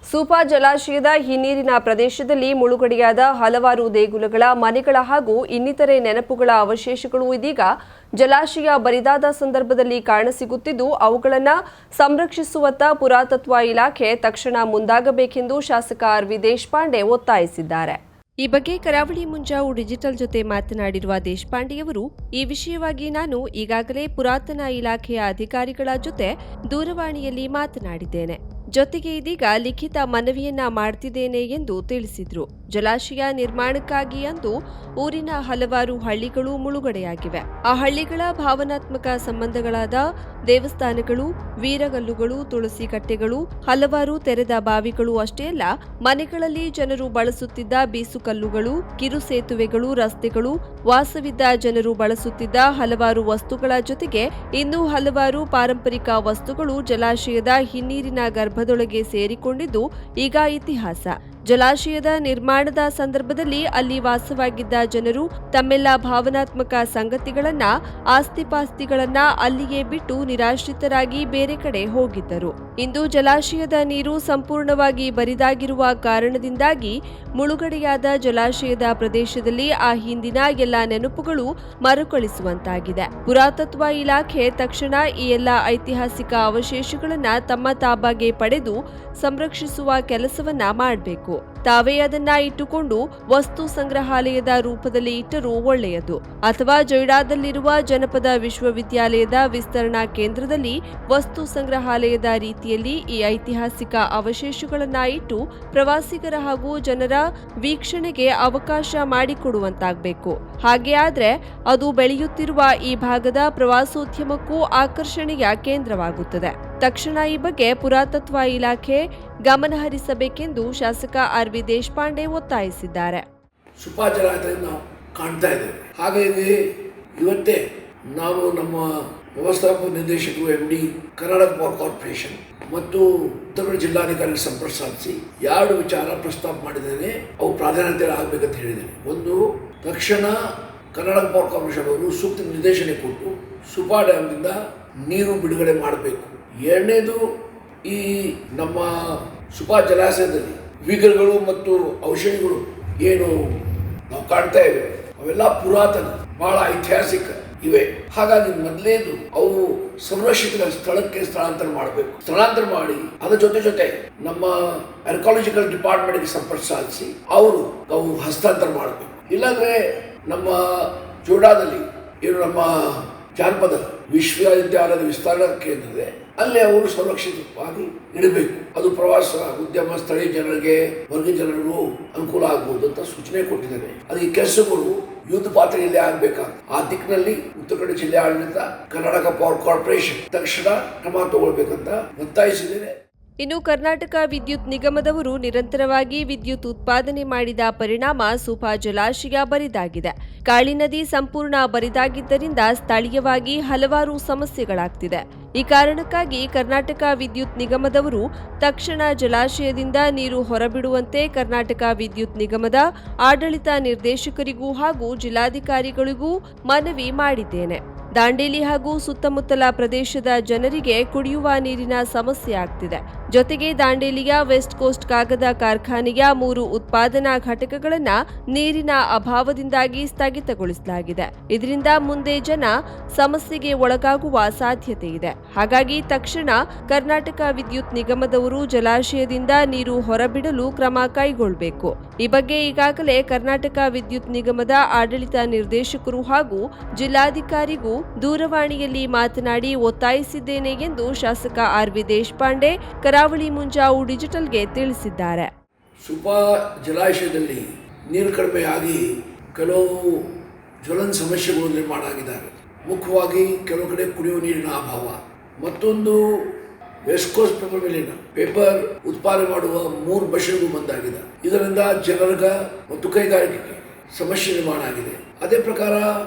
ಸೂಪಾ ಜಲಾಶಯದ ಹಿನ್ನೀರಿನ ಪ್ರದೇಶದಲ್ಲಿ ಮುಳುಗಡೆಯಾದ ಹಲವಾರು ದೇಗುಲಗಳ ಮನೆಗಳ ಹಾಗೂ ಇನ್ನಿತರೆ ನೆನಪುಗಳ ಅವಶೇಷಗಳು ಇದೀಗ ಜಲಾಶಯ ಬರಿದಾದ ಸಂದರ್ಭದಲ್ಲಿ ಕಾಣಸಿಗುತ್ತಿದ್ದು ಅವುಗಳನ್ನು ಸಂರಕ್ಷಿಸುವತ್ತ ಪುರಾತತ್ವ ಇಲಾಖೆ ತಕ್ಷಣ ಮುಂದಾಗಬೇಕೆಂದು ಶಾಸಕ ಆರ್.ವಿ. ದೇಶಪಾಂಡೆ ಒತ್ತಾಯಿಸಿದ್ದಾರೆ. ಈ ಬಗ್ಗೆ ಕರಾವಳಿ ಮುಂಜಾವು ಡಿಜಿಟಲ್ ಜೊತೆ ಮಾತನಾಡಿರುವ ದೇಶಪಾಂಡೆಯವರು, ಈ ವಿಷಯವಾಗಿ ನಾನು ಈಗಾಗಲೇ ಪುರಾತನ ಇಲಾಖೆಯ ಅಧಿಕಾರಿಗಳ ಜೊತೆ ದೂರವಾಣಿಯಲ್ಲಿ ಮಾತನಾಡಿದ್ದೇನೆ. ಜೊತೆಗೆ ಇದೀಗ ಲಿಖಿತ ಮನವಿಯನ್ನ ಮಾಡ್ತಿದ್ದೇನೆ ಎಂದು ತಿಳಿಸಿದ್ರು. ಜಲಾಶಯ ನಿರ್ಮಾಣಕ್ಕಾಗಿ ಅಂದು ಊರಿನ ಹಲವಾರು ಹಳ್ಳಿಗಳು ಮುಳುಗಡೆಯಾಗಿವೆ. ಆ ಹಳ್ಳಿಗಳ ಭಾವನಾತ್ಮಕ ಸಂಬಂಧಗಳಾದ ದೇವಸ್ಥಾನಗಳು, ವೀರಗಲ್ಲುಗಳು, ತುಳಸಿ ಕಟ್ಟೆಗಳು, ಹಲವಾರು ತೆರೆದ ಬಾವಿಗಳು ಅಷ್ಟೇ ಅಲ್ಲ, ಮನೆಗಳಲ್ಲಿ ಜನರು ಬಳಸುತ್ತಿದ್ದ ಬೀಸುಕಲ್ಲುಗಳು, ಕಿರು ಸೇತುವೆಗಳು, ರಸ್ತೆಗಳು, ವಾಸವಿದ್ದ ಜನರು ಬಳಸುತ್ತಿದ್ದ ಹಲವಾರು ವಸ್ತುಗಳ ಜೊತೆಗೆ ಇನ್ನೂ ಹಲವಾರು ಪಾರಂಪರಿಕ ವಸ್ತುಗಳು ಜಲಾಶಯದ ಹಿನ್ನೀರಿನ ಗರ್ಭದೊಳಗೆ ಸೇರಿಕೊಂಡಿದ್ದು ಈಗ ಇತಿಹಾಸ. ಜಲಾಶಯದ ನಿರ್ಮಾಣದ ಸಂದರ್ಭದಲ್ಲಿ ಅಲ್ಲಿ ವಾಸವಾಗಿದ್ದ ಜನರು ತಮ್ಮೆಲ್ಲ ಭಾವನಾತ್ಮಕ ಸಂಗತಿಗಳನ್ನ, ಆಸ್ತಿಪಾಸ್ತಿಗಳನ್ನ ಅಲ್ಲಿಯೇ ಬಿಟ್ಟು ನಿರಾಶ್ರಿತರಾಗಿ ಬೇರೆ ಕಡೆ ಹೋಗಿದ್ದರು. ಇಂದು ಜಲಾಶಯದ ನೀರು ಸಂಪೂರ್ಣವಾಗಿ ಬರಿದಾಗಿರುವ ಕಾರಣದಿಂದಾಗಿ ಮುಳುಗಡೆಯಾದ ಜಲಾಶಯದ ಪ್ರದೇಶದಲ್ಲಿ ಆ ಹಿಂದಿನ ಎಲ್ಲ ನೆನಪುಗಳು ಮರುಕಳಿಸುವಂತಾಗಿದೆ. ಪುರಾತತ್ವ ಇಲಾಖೆ ತಕ್ಷಣ ಈ ಎಲ್ಲ ಐತಿಹಾಸಿಕ ಅವಶೇಷಗಳನ್ನ ತಮ್ಮ ತಾಬಾಗೆ ಪಡೆದು ಸಂರಕ್ಷಿಸುವ ಕೆಲಸವನ್ನ ಮಾಡಬೇಕು. ತಾವೇ ಅದನ್ನ ಇಟ್ಟುಕೊಂಡು ವಸ್ತು ಸಂಗ್ರಹಾಲಯದ ರೂಪದಲ್ಲಿ ಇಟ್ಟರೂ ಒಳ್ಳೆಯದು, ಅಥವಾ ಜೊಯ್ಡಾದಲ್ಲಿರುವ ಜನಪದ ವಿಶ್ವವಿದ್ಯಾಲಯದ ವಿಸ್ತರಣಾ ಕೇಂದ್ರದಲ್ಲಿ ವಸ್ತು ಸಂಗ್ರಹಾಲಯದ ರೀತಿಯಲ್ಲಿ ಈ ಐತಿಹಾಸಿಕ ಅವಶೇಷಗಳನ್ನ ಇಟ್ಟು ಪ್ರವಾಸಿಗರ ಹಾಗೂ ಜನರ ವೀಕ್ಷಣೆಗೆ ಅವಕಾಶ ಮಾಡಿಕೊಡುವಂತಾಗಬೇಕು. ಹಾಗೆ ಆದ್ರೆ ಅದು ಬೆಳೆಯುತ್ತಿರುವ ಈ ಭಾಗದ ಪ್ರವಾಸೋದ್ಯಮಕ್ಕೂ ಆಕರ್ಷಣೆಯ ಕೇಂದ್ರವಾಗುತ್ತದೆ. ತಕ್ಷಣ ಈ ಬಗ್ಗೆ ಪುರಾತತ್ವ ಇಲಾಖೆ ಗಮನಹರಿಸಬೇಕೆಂದು ಶಾಸಕ ಆರ್.ವಿ. ದೇಶಪಾಂಡೆ ಒತ್ತಾಯಿಸಿದ್ದಾರೆ. ಸುಪಾ ಜಲಾಶಯವನ್ನು ನಾವು ಕಾಣ್ತಾ ಇದ್ದೇವೆ. ಹಾಗಾಗಿ ಇವತ್ತೇ ನಾವು ನಮ್ಮ ವ್ಯವಸ್ಥಾಪಕ ನಿರ್ದೇಶಕರು MD ಕರ್ನಾಟಕ ಪವರ್ ಕಾರ್ಪೊರೇಷನ್ ಮತ್ತು ಉತ್ತರ ಕನ್ನಡ ಜಿಲ್ಲಾಧಿಕಾರಿಗಳ ಸಂಪರ್ಕ ಸಾಧಿಸಿ 2 ವಿಚಾರ ಪ್ರಸ್ತಾಪ ಮಾಡಿದ್ದೇನೆ. ಅವು ಪ್ರಾಧಾನ್ಯತೆ ಆಗಬೇಕಂತ ಹೇಳಿದ್ದೇನೆ. ಒಂದು, ತಕ್ಷಣ ಕರ್ನಾಟಕ ಪವರ್ ಕಾರ್ಪೊರೇಷನ್ ಅವರು ಸೂಕ್ತ ನಿರ್ದೇಶನ ಕೊಟ್ಟು ಸುಪಾ ಡ್ಯಾಮ್ನಿಂದ ನೀರು ಬಿಡುಗಡೆ ಮಾಡಬೇಕು. ಎರಡನೇದು, ಈ ನಮ್ಮ ಸುಪಾ ಜಲಾಶಯದಲ್ಲಿ ವಿಗ್ರಹಗಳು ಮತ್ತು ಔಷಧಿಗಳು ಏನು ನಾವು ಕಾಣ್ತಾ ಇವೆ, ಅವೆಲ್ಲ ಪುರಾತನ, ಬಹಳ ಐತಿಹಾಸಿಕ ಇವೆ. ಹಾಗಾಗಿ ಮೊದಲೇದು ಅವು ಸಂರಕ್ಷಿತ ಸ್ಥಳಕ್ಕೆ ಸ್ಥಳಾಂತರ ಮಾಡಬೇಕು. ಸ್ಥಳಾಂತರ ಮಾಡಿ ಅದರ ಜೊತೆ ನಮ್ಮ ಆರ್ಕಿಯಾಲಜಿಕಲ್ ಡಿಪಾರ್ಟ್ಮೆಂಟ್ಗೆ ಸಂಪರ್ಕ ಸಾಧಿಸಿ ಅವು ಹಸ್ತಾಂತರ ಮಾಡಬೇಕು. ಇಲ್ಲಾಂದ್ರೆ ನಮ್ಮ ಜೋಡಾದಲ್ಲಿ ಏನು ನಮ್ಮ ಜಾನಪದ ವಿಶ್ವವಿದ್ಯಾಲಯದ ವಿಸ್ತರಣಾ ಕೇಂದ್ರ ಇದೆ, ಅಲ್ಲಿ ಅವರು ಸುರಕ್ಷಿತವಾಗಿ ಇಡಬೇಕು. ಅದು ಪ್ರವಾಸ ಉದ್ಯಮ, ಸ್ಥಳೀಯ ಜನರಿಗೆ, ವರ್ಗ ಜನರಿಗೂ ಅನುಕೂಲ ಆಗಬಹುದು ಅಂತ ಸೂಚನೆ ಕೊಟ್ಟಿದ್ದೇನೆ. ಅದು ಈ ಕೆಲಸಗಳು ಯುದ್ಧ ಪಾತ್ರೆಯಲ್ಲಿ ಆಗಬೇಕಾಗ ಆ ದಿಕ್ಕಿನಲ್ಲಿ ಉತ್ತರ ಕನ್ನಡ ಜಿಲ್ಲೆ ಆಡಳಿತ, ಕರ್ನಾಟಕ ಪವರ್ ಕಾರ್ಪೊರೇಷನ್ ತಕ್ಷಣ ಕ್ರಮ ತಗೊಳ್ಬೇಕಂತ ಒತ್ತಾಯಿಸಿದ್ದೇನೆ. ಇನ್ನು ಕರ್ನಾಟಕ ವಿದ್ಯುತ್ ನಿಗಮದವರು ನಿರಂತರವಾಗಿ ವಿದ್ಯುತ್ ಉತ್ಪಾದನೆ ಮಾಡಿದ ಪರಿಣಾಮ ಸೂಪಾ ಜಲಾಶಯ ಬರಿದಾಗಿದೆ. ಕಾಳಿ ನದಿ ಸಂಪೂರ್ಣ ಬರಿದಾಗಿದ್ದರಿಂದ ಸ್ಥಳೀಯವಾಗಿ ಹಲವಾರು ಸಮಸ್ಯೆಗಳಾಗ್ತಿದೆ. ಈ ಕಾರಣಕ್ಕಾಗಿ ಕರ್ನಾಟಕ ವಿದ್ಯುತ್ ನಿಗಮದವರು ತಕ್ಷಣ ಜಲಾಶಯದಿಂದ ನೀರು ಹೊರಬಿಡುವಂತೆ ಕರ್ನಾಟಕ ವಿದ್ಯುತ್ ನಿಗಮದ ಆಡಳಿತ ನಿರ್ದೇಶಕರಿಗೂ ಹಾಗೂ ಜಿಲ್ಲಾಧಿಕಾರಿಗಳಿಗೂ ಮನವಿ ಮಾಡಿದ್ದೇನೆ. ದಾಂಡೇಲಿ ಹಾಗೂ ಸುತ್ತಮುತ್ತಲ ಪ್ರದೇಶದ ಜನರಿಗೆ ಕುಡಿಯುವ ನೀರಿನ ಸಮಸ್ಯೆ ಆಗ್ತಿದೆ. ಜೊತೆಗೆ ದಾಂಡೇಲಿಯ ವೆಸ್ಟ್ ಕೋಸ್ಟ್ ಕಾಗದ ಕಾರ್ಖಾನೆಯ 3 ಉತ್ಪಾದನಾ ಘಟಕಗಳನ್ನು ನೀರಿನ ಅಭಾವದಿಂದಾಗಿ ಸ್ಥಗಿತಗೊಳಿಸಲಾಗಿದೆ. ಇದರಿಂದ ಮುಂದೆ ಜನ ಸಮಸ್ಯೆಗೆ ಒಳಗಾಗುವ ಸಾಧ್ಯತೆ ಇದೆ. ಹಾಗಾಗಿ ತಕ್ಷಣ ಕರ್ನಾಟಕ ವಿದ್ಯುತ್ ನಿಗಮದವರು ಜಲಾಶಯದಿಂದ ನೀರು ಹೊರಬಿಡಲು ಕ್ರಮ ಕೈಗೊಳ್ಳಬೇಕು. ಈ ಬಗ್ಗೆ ಈಗಾಗಲೇ ಕರ್ನಾಟಕ ವಿದ್ಯುತ್ ನಿಗಮದ ಆಡಳಿತ ನಿರ್ದೇಶಕರು ಹಾಗೂ ಜಿಲ್ಲಾಧಿಕಾರಿಗೂ ದೂರವಾಣಿಯಲ್ಲಿ ಮಾತನಾಡಿ ಒತ್ತಾಯಿಸಿದ್ದೇನೆ ಎಂದು ಶಾಸಕ ಆರ್.ವಿ. ದೇಶಪಾಂಡೆ ಕರಾವಳಿ ಮುಂಜಾವು ಡಿಜಿಟಲ್ಗೆ ತಿಳಿಸಿದ್ದಾರೆ. ಸುಪಾ ಜಲಾಶಯದಲ್ಲಿ ನೀರು ಕಡಿಮೆಯಾಗಿ ಕೆಲವು ಜ್ವಲಂತ ಸಮಸ್ಯೆಗಳು ನಿರ್ಮಾಣ ಆಗಿದ್ದಾವೆ. ಮುಖ್ಯವಾಗಿ ಕೆಲವು ಕಡೆ ಕುಡಿಯುವ ನೀರಿನ ಅಭಾವ, ಮತ್ತೊಂದು ವೆಸ್ಟ್ ಕೋಸ್ಟ್ ಪೇಪರ್ ಮಿಲ್ಲಿನ ಪೇಪರ್ ಉತ್ಪಾದನೆ ಮಾಡುವ 3 ಮಷೀನ್ಗಳು ಬಂದಾಗಿದೆ. ಇದರಿಂದ ಜನರಿಗ ಮತ್ತು ಕೈಗಾರಿಕೆಗೆ ಸಮಸ್ಯೆ ನಿರ್ಮಾಣ ಆಗಿದೆ. ಅದೇ ಪ್ರಕಾರ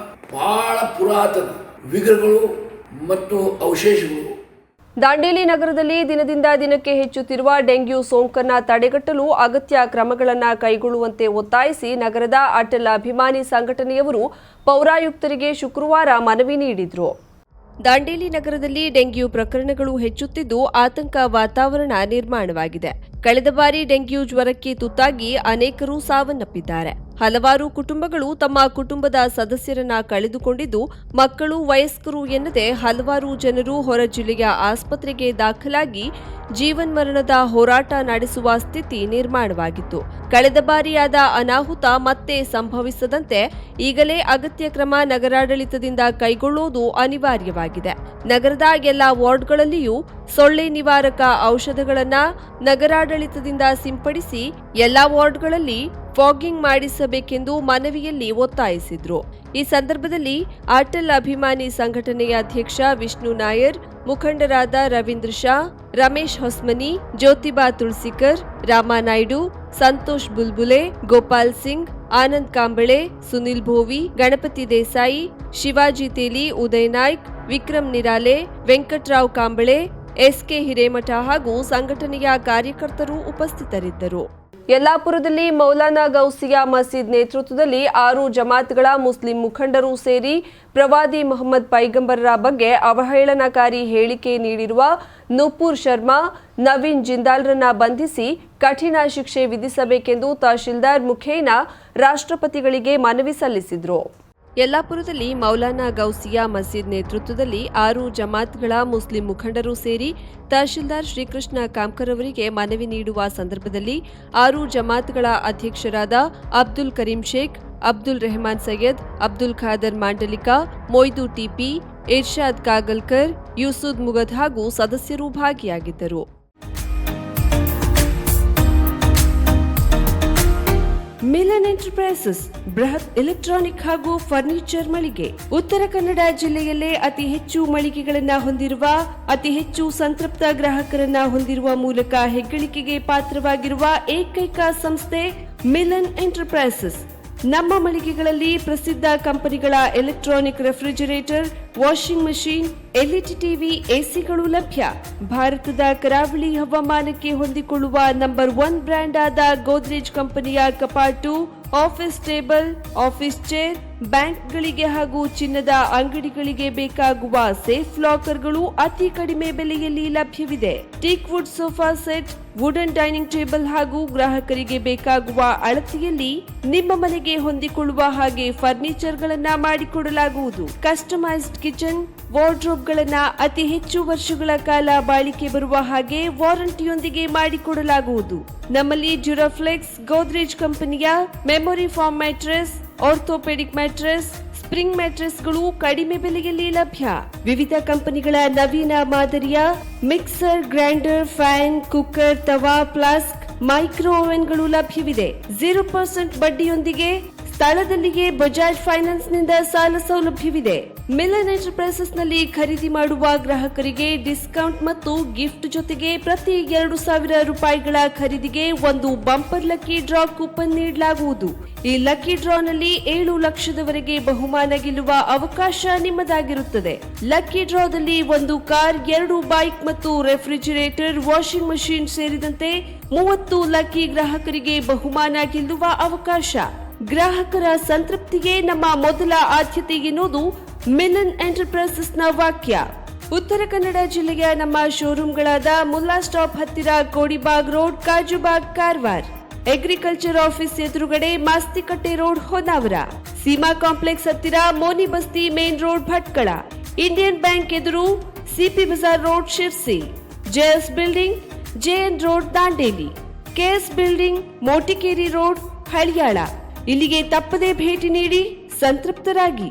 ಬಹಳ ಪುರಾತನ ವಿಗ್ರಹಗಳು ಮತ್ತು ಅವಶೇಷಗಳು. ದಾಂಡೇಲಿ ನಗರದಲ್ಲಿ ದಿನದಿಂದ ದಿನಕ್ಕೆ ಹೆಚ್ಚುತ್ತಿರುವ ಡೆಂಗ್ಯೂ ಸೋಂಕನ್ನು ತಡೆಗಟ್ಟಲು ಅಗತ್ಯ ಕ್ರಮಗಳನ್ನು ಕೈಗೊಳ್ಳುವಂತೆ ಒತ್ತಾಯಿಸಿ ನಗರದ ಅಟಲ್ ಅಭಿಮಾನಿ ಸಂಘಟನೆಯವರು ಪೌರಾಯುಕ್ತರಿಗೆ ಶುಕ್ರವಾರ ಮನವಿ ನೀಡಿದರು. ದಾಂಡೇಲಿ ನಗರದಲ್ಲಿ ಡೆಂಗ್ಯೂ ಪ್ರಕರಣಗಳು ಹೆಚ್ಚುತ್ತಿದ್ದು ಆತಂಕ ವಾತಾವರಣ ನಿರ್ಮಾಣವಾಗಿದೆ. ಕಳೆದ ಬಾರಿ ಡೆಂಗ್ಯೂ ಜ್ವರಕ್ಕೆ ತುತ್ತಾಗಿ ಅನೇಕರು ಸಾವನ್ನಪ್ಪಿದ್ದಾರೆ. ಹಲವಾರು ಕುಟುಂಬಗಳು ತಮ್ಮ ಕುಟುಂಬದ ಸದಸ್ಯರನ್ನ ಕಳೆದುಕೊಂಡಿದ್ದು, ಮಕ್ಕಳು, ವಯಸ್ಕರು ಎನ್ನದೆ ಹಲವಾರು ಜನರು ಹೊರ ಜಿಲ್ಲೆಯ ಆಸ್ಪತ್ರೆಗೆ ದಾಖಲಾಗಿ ಜೀವನ್ಮರಣದ ಹೋರಾಟ ನಡೆಸುವ ಸ್ಥಿತಿ ನಿರ್ಮಾಣವಾಗಿತ್ತು. ಕಳೆದ ಬಾರಿಯಾದ ಅನಾಹುತ ಮತ್ತೆ ಸಂಭವಿಸದಂತೆ ಈಗಲೇ ಅಗತ್ಯ ಕ್ರಮ ನಗರಾಡಳಿತದಿಂದ ಕೈಗೊಳ್ಳುವುದು ಅನಿವಾರ್ಯವಾಗಿದೆ. ನಗರದ ಎಲ್ಲ ವಾರ್ಡ್ಗಳಲ್ಲಿಯೂ ಸೊಳ್ಳೆ ನಿವಾರಕ ಔಷಧಗಳನ್ನು ನಗರಾಡಳಿತದಿಂದ ಸಿಂಪಡಿಸಿ ಎಲ್ಲ ವಾರ್ಡ್ಗಳಲ್ಲಿ ಫಾಗಿಂಗ್ ಮಾಡಿಸಬೇಕೆಂದು ಮನವಿಯಲ್ಲಿ ಒತ್ತಾಯಿಸಿದ್ರು. ಈ ಸಂದರ್ಭದಲ್ಲಿ ಅಟಲ್ ಅಭಿಮಾನಿ ಸಂಘಟನೆಯ ಅಧ್ಯಕ್ಷ ವಿಷ್ಣು ನಾಯರ್, ಮುಖಂಡರಾದ ರವೀಂದ್ರ ಶಾ, ರಮೇಶ್ ಹೊಸ್ಮನಿ, ಜ್ಯೋತಿಬಾ ತುಳಸಿಕರ್, ರಾಮನಾಯ್ಡು, ಸಂತೋಷ್ ಬುಲ್ಬುಲೆ, ಗೋಪಾಲ್ ಸಿಂಗ್, ಆನಂದ್ ಕಾಂಬಳೆ, ಸುನಿಲ್ ಭೋವಿ, ಗಣಪತಿ ದೇಸಾಯಿ, ಶಿವಾಜಿ ತೇಲಿ, ಉದಯ್ ನಾಯ್ಕ್, ವಿಕ್ರಮ್ ನಿರಾಲೆ, ವೆಂಕಟ್ರಾವ್ ಕಾಂಬಳೆ, ಎಸ್ಕೆ ಹಿರೇಮಠ ಹಾಗೂ ಸಂಘಟನೆಯ ಕಾರ್ಯಕರ್ತರು ಉಪಸ್ಥಿತರಿದ್ದರು. ಯಲ್ಲಾಪುರದಲ್ಲಿ ಮೌಲಾನಾ ಗೌಸಿಯಾ ಮಸೀದ್ ನೇತೃತ್ವದಲ್ಲಿ 6 ಜಮಾತ್ಗಳ ಮುಸ್ಲಿಂ ಮುಖಂಡರು ಸೇರಿ ಪ್ರವಾದಿ ಮೊಹಮ್ಮದ್ ಪೈಗಂಬರರ ಬಗ್ಗೆ ಅವಹೇಳನಕಾರಿ ಹೇಳಿಕೆ ನೀಡಿರುವ ನೂಪುರ್ ಶರ್ಮಾ, ನವೀನ್ ಜಿಂದಾಲ್ರನ್ನ ಬಂಧಿಸಿ ಕಠಿಣ ಶಿಕ್ಷೆ ವಿಧಿಸಬೇಕೆಂದು ತಹಶೀಲ್ದಾರ್ ಮುಖೇನ ರಾಷ್ಟ್ರಪತಿಗಳಿಗೆ ಮನವಿ ಸಲ್ಲಿಸಿದರು. ಯಲ್ಲಾಪುರದಲ್ಲಿ ಮೌಲಾನಾ ಗೌಸಿಯಾ ಮಸೀದ್ ನೇತೃತ್ವದಲ್ಲಿ 6 ಜಮಾತ್ಗಳ ಮುಸ್ಲಿಂ ಮುಖಂಡರು ಸೇರಿ ತಹಶೀಲ್ದಾರ್ ಶ್ರೀಕೃಷ್ಣ ಕಾಮ್ಕರ್ ಅವರಿಗೆ ಮನವಿ ನೀಡುವ ಸಂದರ್ಭದಲ್ಲಿ 6 ಜಮಾತ್ಗಳ ಅಧ್ಯಕ್ಷರಾದ ಅಬ್ದುಲ್ ಕರೀಂ ಶೇಖ್, ಅಬ್ದುಲ್ ರೆಹಮಾನ್ ಸೈಯದ್, ಅಬ್ದುಲ್ ಖಾದರ್ ಮಾಂಡಲಿಕಾ, ಮೊಯ್ದು ಟಿಪಿ, ಇರ್ಷಾದ್ ಕಾಗಲ್ಕರ್, ಯೂಸುದ್ ಮುಗದ್ ಹಾಗೂ ಸದಸ್ಯರು ಭಾಗಿಯಾಗಿದ್ದರು. ಮಿಲನ್ ಎಂಟರ್ಪ್ರೈಸಸ್ ಬೃಹತ್ ಎಲೆಕ್ಟ್ರಾನಿಕ್ ಹಾಗೂ ಫರ್ನಿಚರ್ ಮಳಿಗೆ. ಉತ್ತರ ಕನ್ನಡ ಜಿಲ್ಲೆಯಲ್ಲೇ ಅತಿ ಹೆಚ್ಚು ಮಳಿಗೆಗಳನ್ನು ಹೊಂದಿರುವ, ಅತಿ ಹೆಚ್ಚು ಸಂತೃಪ್ತ ಗ್ರಾಹಕರನ್ನ ಹೊಂದಿರುವ ಮೂಲಕ ಹೆಗ್ಗಳಿಕೆಗೆ ಪಾತ್ರವಾಗಿರುವ ಏಕೈಕ ಸಂಸ್ಥೆ ಮಿಲನ್ ಎಂಟರ್ಪ್ರೈಸಸ್. ನಮ್ಮ ಮಳಿಗೆಗಳಲ್ಲಿ ಪ್ರಸಿದ್ಧ ಕಂಪನಿಗಳ electronic refrigerator, washing machine, LED TV, ಎಸಿಗಳು ಲಭ್ಯ. ಭಾರತದ ಕರಾವಳಿ ಹವಾಮಾನಕ್ಕೆ ಹೊಂದಿಕೊಳ್ಳುವ ನಂಬರ್ 1 ಬ್ರ್ಯಾಂಡ್ ಆದ ಗೋದ್ರೇಜ್ ಕಂಪನಿಯ ಕಪಾಟು, ಆಫೀಸ್ ಟೇಬಲ್, ಆಫೀಸ್ ಚೇರ್, ಬ್ಯಾಂಕ್ಗಳಿಗೆ ಹಾಗೂ ಚಿನ್ನದ ಅಂಗಡಿಗಳಿಗೆ ಬೇಕಾಗುವ ಸೇಫ್ ಲಾಕರ್ಗಳು ಅತಿ ಕಡಿಮೆ ಬೆಲೆಯಲ್ಲಿ ಲಭ್ಯವಿದೆ. Teak wood sofa set, wooden dining table ಹಾಗೂ ಗ್ರಾಹಕರಿಗೆ ಬೇಕಾಗುವ ಅಳತೆಯಲ್ಲಿ ನಿಮ್ಮ ಮನೆಗೆ ಹೊಂದಿಕೊಳ್ಳುವ ಹಾಗೆ ಫರ್ನಿಚರ್ಗಳನ್ನ ಮಾಡಿಕೊಡಲಾಗುವುದು. ಕಸ್ಟಮೈಸ್ಡ್ ಕಿಚನ್, ವಾರ್ಡ್ರೋಬ್ಗಳನ್ನ ಅತಿ ಹೆಚ್ಚು ವರ್ಷಗಳ ಕಾಲ ಬಾಳಿಕೆ ಬರುವ ಹಾಗೆ ವಾರಂಟಿಯೊಂದಿಗೆ ಮಾಡಿಕೊಡಲಾಗುವುದು. ನಮ್ಮಲ್ಲಿ ಡ್ಯೂರಾಫ್ಲೆಕ್ಸ್, ಗೋದ್ರೇಜ್ ಕಂಪನಿಯ memory foam mattress, orthopaedic mattress, spring ಮ್ಯಾಟ್ರೆಸ್ಗಳು ಕಡಿಮೆ ಬೆಲೆಯಲ್ಲಿ ಲಭ್ಯ. ವಿವಿಧ ಕಂಪನಿಗಳ ನವೀನ ಮಾದರಿಯ ಮಿಕ್ಸರ್, ಗ್ರೈಂಡರ್, ಫ್ಯಾನ್, ಕುಕ್ಕರ್, ತವಾ, ಫ್ಲಾಸ್ಕ್, ಮೈಕ್ರೋ ಓವೆನ್ಗಳು ಲಭ್ಯವಿದೆ. 0% ಬಡ್ಡಿಯೊಂದಿಗೆ ಸ್ಥಳದಲ್ಲಿಯೇ ಬಜಾಜ್ ಫೈನಾನ್ಸ್ ನಿಂದ ಸಾಲ ಸೌಲಭ್ಯವಿದೆ. ಮಿಲನ್ ಎಂಟರ್ಪ್ರೈಸಸ್ ನಲ್ಲಿ ಖರೀದಿ ಮಾಡುವ ಗ್ರಾಹಕರಿಗೆ ಡಿಸ್ಕೌಂಟ್ ಮತ್ತು ಗಿಫ್ಟ್ ಜೊತೆಗೆ ಪ್ರತಿ 2,000 ರೂಪಾಯಿಗಳ ಖರೀದಿಗೆ ಒಂದು ಬಂಪರ್ ಲಕ್ಕಿ ಡ್ರಾ ಕೂಪನ್ ನೀಡಲಾಗುವುದು. ಈ ಲಕ್ಕಿ ಡ್ರಾನಲ್ಲಿ 7 ಲಕ್ಷದವರೆಗೆ ಬಹುಮಾನ ಗೆಲ್ಲುವ ಅವಕಾಶ ನಿಮ್ಮದಾಗಿರುತ್ತದೆ. ಲಕ್ಕಿ ಡ್ರಾದಲ್ಲಿ 1 ಕಾರ್, 2 ಬೈಕ್ ಮತ್ತು ರೆಫ್ರಿಜರೇಟರ್, ವಾಷಿಂಗ್ ಮಷೀನ್ ಸೇರಿದಂತೆ 30 ಲಕ್ಕಿ ಗ್ರಾಹಕರಿಗೆ ಬಹುಮಾನ ಗೆಲ್ಲುವ ಅವಕಾಶ. ಗ್ರಾಹಕರ ಸಂತೃಪ್ತಿಗೆ ನಮ್ಮ ಮೊದಲ ಆದ್ಯತೆ ಎನ್ನುವುದು ಮಿಲನ್ ಎಂಟರ್ಪ್ರೈಸಸ್ನ ವಾಕ್ಯ. ಉತ್ತರ ಕನ್ನಡ ಜಿಲ್ಲೆಯ ನಮ್ಮ ಶೋರೂಮ್ಗಳಾದ ಮುಲ್ಲಾ ಸ್ಟಾಪ್ ಹತ್ತಿರ Kodibag road, Kajubag, Karwar, agriculture office ಎದುರುಗಡೆ ಮಾಸ್ತಿಕಟ್ಟೆ ರೋಡ್, ಹೊನ್ನಾವರ, ಸೀಮಾ ಕಾಂಪ್ಲೆಕ್ಸ್ ಹತ್ತಿರ Moni Basti main road, Bhatkal, Indian bank ಎದುರು CP Bazar road, Sirsi, JS building, JN road, Dandeli, KS building, Motikeri road, Haliyal. ಇಲ್ಲಿಗೆ ತಪ್ಪದೇ ಭೇಟಿ ನೀಡಿ ಸಂತೃಪ್ತರಾಗಿ.